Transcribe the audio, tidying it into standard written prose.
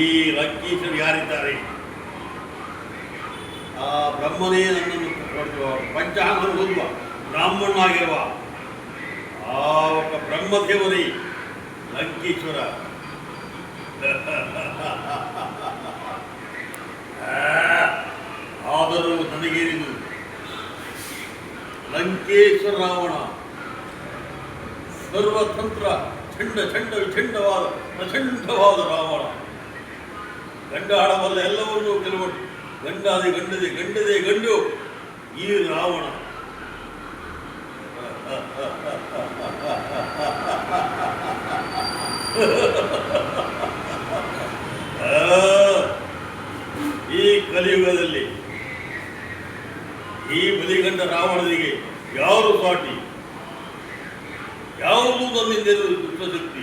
ಈ ಲಂಕೇಶರು ಯಾರಿದ್ದಾರೆ? ಆ ಬ್ರಹ್ಮನೇ ನನ್ನನ್ನು ಪಂಚಾಂಗ ಓದುವ ಬ್ರಾಹ್ಮಣನಾಗಿರುವ ಆ ಒಬ್ಬ ಬ್ರಹ್ಮದೇವರೇ ಲಂಕೇಶ್ವರ. ಆದರೂ ನನಗೇನಿದು ಲಂಕೇಶ್ವರ ರಾವಣ ಸರ್ವತಂತ್ರ ವಿಚಂಡವಾದ ಪ್ರಚಂಡವಾದ ರಾವಣ. ಗಂಡ ಆಡಬಲ್ಲ ಎಲ್ಲವನ್ನೂ ಕೆಲವೊಟ್ಟು ಗಂಡದೇ ಗಂಡು ಈ ರಾವಣ. ಈ ಕಲಿಯುಗದಲ್ಲಿ ಈ ಬಲಿಗಂಡ ರಾವಣನಿಗೆ ಯಾರು ಸಾಟಿ? ಯಾವುದು ನನ್ನಿಂದ ದುಷ್ಟಶಕ್ತಿ?